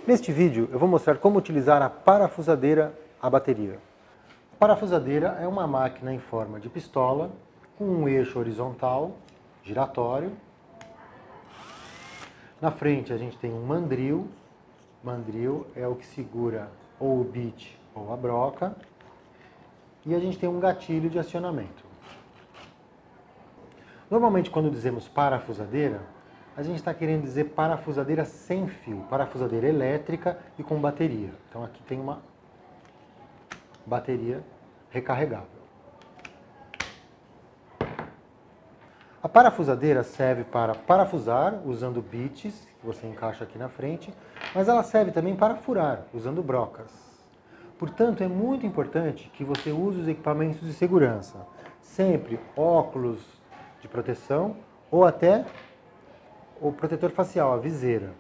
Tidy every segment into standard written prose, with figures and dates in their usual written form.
Neste vídeo eu vou mostrar como utilizar a parafusadeira à bateria. A parafusadeira é uma máquina em forma de pistola com um eixo horizontal, giratório. Na frente a gente tem um mandril. Mandril é o que segura ou o bit ou a broca. E a gente tem um gatilho de acionamento. Normalmente quando dizemos parafusadeira, a gente está querendo dizer parafusadeira sem fio, parafusadeira elétrica e com bateria. Então aqui tem uma bateria recarregável. A parafusadeira serve para parafusar usando bits, que você encaixa aqui na frente, mas ela serve também para furar, usando brocas. Portanto, é muito importante que você use os equipamentos de segurança. Sempre óculos de proteção ou até o protetor facial, a viseira.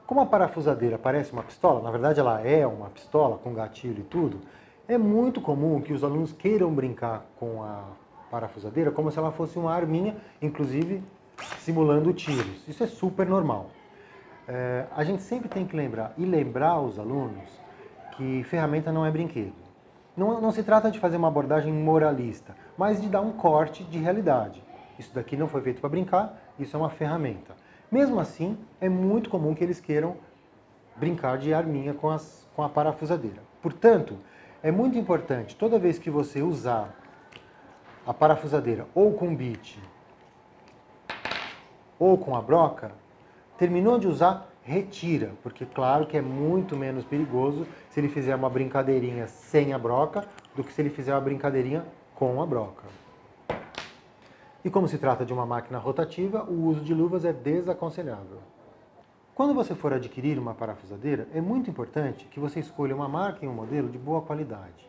Como a parafusadeira parece uma pistola, na verdade ela é uma pistola com gatilho e tudo, é muito comum que os alunos queiram brincar com a parafusadeira como se ela fosse uma arminha, inclusive simulando tiros. Isso é super normal. A gente sempre tem que lembrar os alunos que ferramenta não é brinquedo. Não se trata de fazer uma abordagem moralista, mas de dar um corte de realidade. Isso daqui não foi feito para brincar, isso é uma ferramenta. Mesmo assim, é muito comum que eles queiram brincar de arminha com a parafusadeira. Portanto, é muito importante, toda vez que você usar a parafusadeira ou com bit ou com a broca, terminou de usar, retira, porque claro que é muito menos perigoso se ele fizer uma brincadeirinha sem a broca do que se ele fizer uma brincadeirinha com a broca. E como se trata de uma máquina rotativa, o uso de luvas é desaconselhável. Quando você for adquirir uma parafusadeira, é muito importante que você escolha uma marca e um modelo de boa qualidade.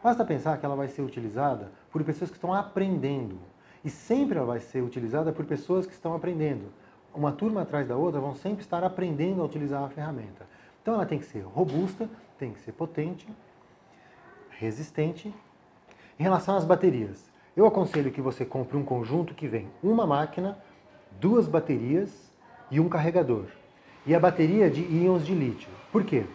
Basta pensar que ela vai ser utilizada por pessoas que estão aprendendo. E sempre ela vai ser utilizada por pessoas que estão aprendendo. Uma turma atrás da outra vão sempre estar aprendendo a utilizar a ferramenta. Então ela tem que ser robusta, tem que ser potente, resistente. Em relação às baterias, eu aconselho que você compre um conjunto que vem uma máquina, 2 baterias e um carregador. E a bateria de íons de lítio. Por quê?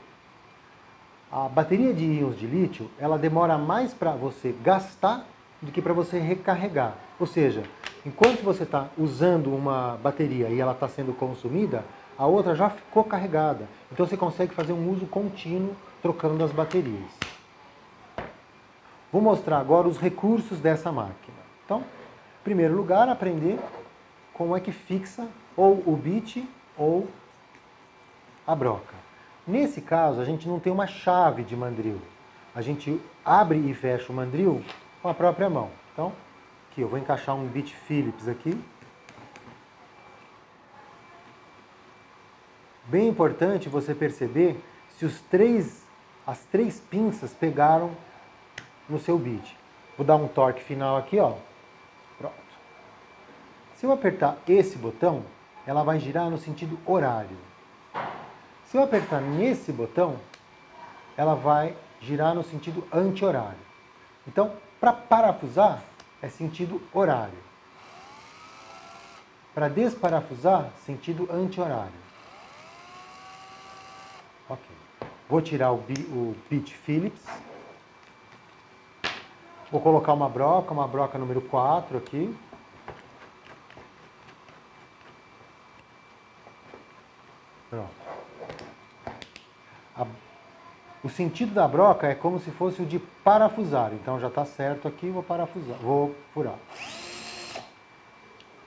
A bateria de íons de lítio, ela demora mais para você gastar do que para você recarregar. Ou seja, enquanto você está usando uma bateria e ela está sendo consumida, a outra já ficou carregada. Então você consegue fazer um uso contínuo trocando as baterias. Vou mostrar agora os recursos dessa máquina. Então, em primeiro lugar, aprender como é que fixa ou o bit ou a broca. Nesse caso, a gente não tem uma chave de mandril. A gente abre e fecha o mandril com a própria mão. Então, aqui eu vou encaixar um bit Phillips aqui. Bem importante você perceber se as três pinças pegaram no seu bit. Vou dar um torque final aqui, ó. Pronto. Se eu apertar esse botão, ela vai girar no sentido horário. Se eu apertar nesse botão, ela vai girar no sentido anti-horário. Então, para parafusar, é sentido horário. Para desparafusar, sentido anti-horário. Ok. Vou tirar o bit Phillips. Vou colocar uma broca número 4 aqui. Pronto. O sentido da broca é como se fosse o de parafusar. Então já está certo aqui, vou furar.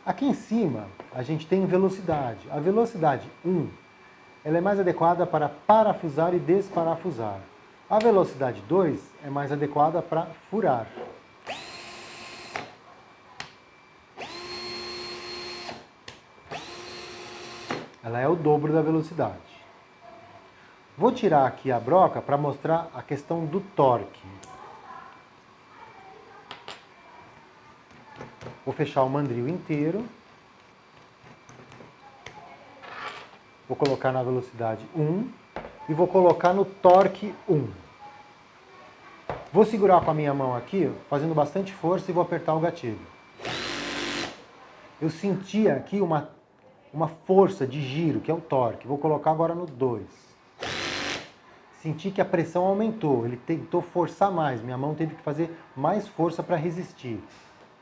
Aqui em cima a gente tem velocidade. A velocidade 1, ela é mais adequada para parafusar e desparafusar. A velocidade 2 é mais adequada para furar. Ela é o dobro da velocidade. Vou tirar aqui a broca para mostrar a questão do torque. Vou fechar o mandril inteiro. Vou colocar na velocidade 1 e vou colocar no torque 1. Vou segurar com a minha mão aqui, fazendo bastante força, e vou apertar o gatilho. Eu senti aqui uma uma força de giro, que é o torque. Vou colocar agora no 2. Senti que a pressão aumentou, ele tentou forçar mais, minha mão teve que fazer mais força para resistir.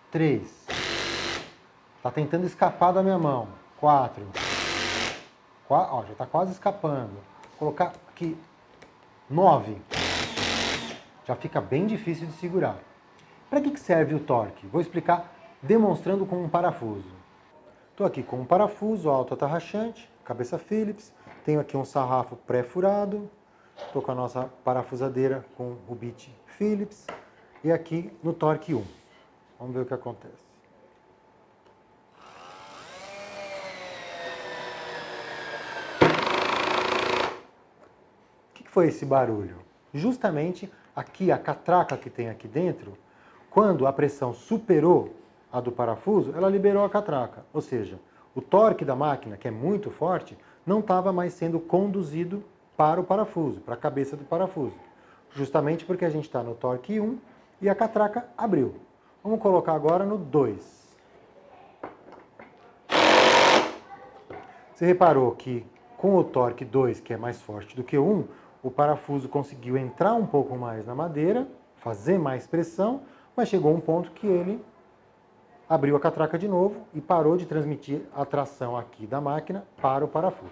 3. Está tentando escapar da minha mão. 4. Ó, já está quase escapando. Vou colocar aqui 9. Já fica bem difícil de segurar. Para que serve o torque? Vou explicar demonstrando com um parafuso. Estou aqui com um parafuso alto atarrachante, cabeça Phillips. Tenho aqui um sarrafo pré-furado. Estou com a nossa parafusadeira com o bit Phillips. E aqui no torque 1. Vamos ver o que acontece. O que foi esse barulho? Justamente aqui, a catraca que tem aqui dentro, quando a pressão superou a do parafuso, ela liberou a catraca. Ou seja, o torque da máquina, que é muito forte, não estava mais sendo conduzido para o parafuso, para a cabeça do parafuso. Justamente porque a gente está no torque 1 e a catraca abriu. Vamos colocar agora no 2. Você reparou que com o torque 2, que é mais forte do que o 1, o parafuso conseguiu entrar um pouco mais na madeira, fazer mais pressão, mas chegou a um ponto que ele abriu a catraca de novo e parou de transmitir a tração aqui da máquina para o parafuso.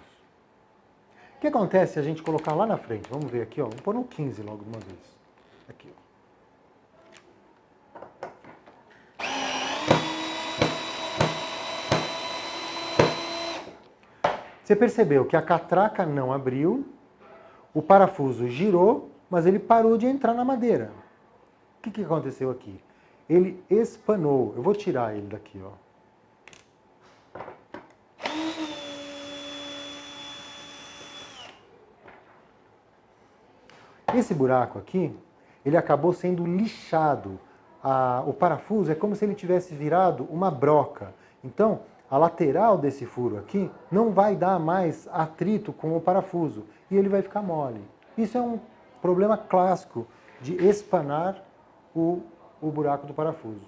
O que acontece se a gente colocar lá na frente? Vamos ver aqui, ó. Vamos pôr no 15 logo de uma vez. Aqui, ó. Você percebeu que a catraca não abriu, o parafuso girou, mas ele parou de entrar na madeira. O que aconteceu aqui? Ele espanou. Eu vou tirar ele daqui, ó. Esse buraco aqui, ele acabou sendo lixado. O parafuso é como se ele tivesse virado uma broca. Então, a lateral desse furo aqui não vai dar mais atrito com o parafuso e ele vai ficar mole. Isso é um problema clássico de espanar o buraco do parafuso.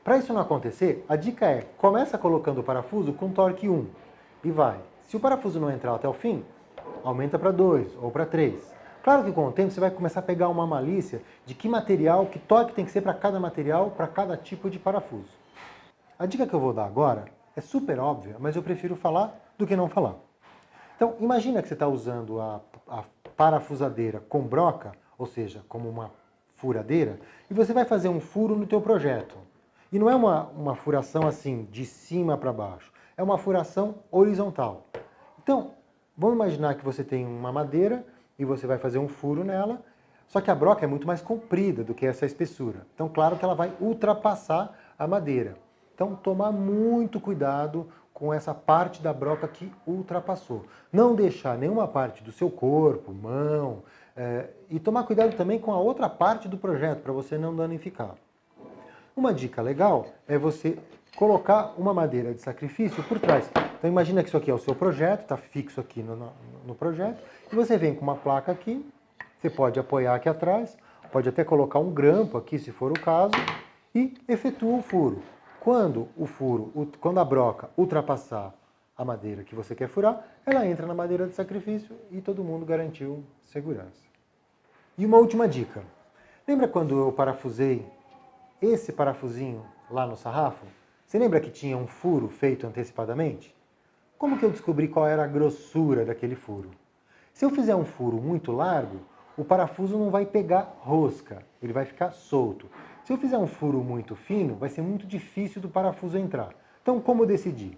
Para isso não acontecer, a dica é, começa colocando o parafuso com torque 1 e vai. Se o parafuso não entrar até o fim, aumenta para 2 ou para 3. Claro que com o tempo você vai começar a pegar uma malícia de que material, que torque tem que ser para cada material, para cada tipo de parafuso. A dica que eu vou dar agora é super óbvia, mas eu prefiro falar do que não falar. Então, imagina que você está usando a parafusadeira com broca, ou seja, como uma furadeira, e você vai fazer um furo no teu projeto. E não é uma furação assim, de cima para baixo, é uma furação horizontal. Então, vamos imaginar que você tem uma madeira e você vai fazer um furo nela, só que a broca é muito mais comprida do que essa espessura. Então, claro que ela vai ultrapassar a madeira. Então, tomar muito cuidado com essa parte da broca que ultrapassou. Não deixar nenhuma parte do seu corpo, mão, e tomar cuidado também com a outra parte do projeto, para você não danificar. Uma dica legal é você colocar uma madeira de sacrifício por trás. Então imagina que isso aqui é o seu projeto, está fixo aqui no projeto, e você vem com uma placa aqui, você pode apoiar aqui atrás, pode até colocar um grampo aqui, se for o caso, e efetua o furo. Quando a broca ultrapassar a madeira que você quer furar, ela entra na madeira de sacrifício e todo mundo garantiu segurança. E uma última dica. Lembra quando eu parafusei esse parafusinho lá no sarrafo? Você lembra que tinha um furo feito antecipadamente? Como que eu descobri qual era a grossura daquele furo? Se eu fizer um furo muito largo, o parafuso não vai pegar rosca, ele vai ficar solto. Se eu fizer um furo muito fino, vai ser muito difícil do parafuso entrar. Então, como eu decidi?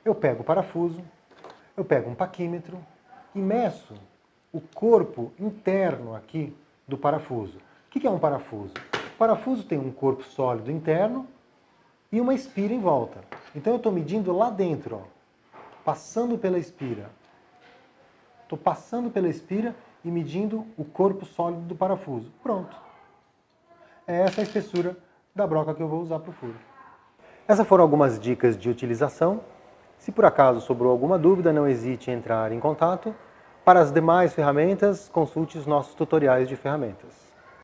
Eu pego o parafuso, eu pego um paquímetro e meço o corpo interno aqui do parafuso. O que é um parafuso? O parafuso tem um corpo sólido interno e uma espira em volta. Então eu estou medindo lá dentro, ó, passando pela espira. Estou passando pela espira e medindo o corpo sólido do parafuso. Pronto. É essa a espessura da broca que eu vou usar para o furo. Essas foram algumas dicas de utilização. Se por acaso sobrou alguma dúvida, não hesite em entrar em contato. Para as demais ferramentas, consulte os nossos tutoriais de ferramentas.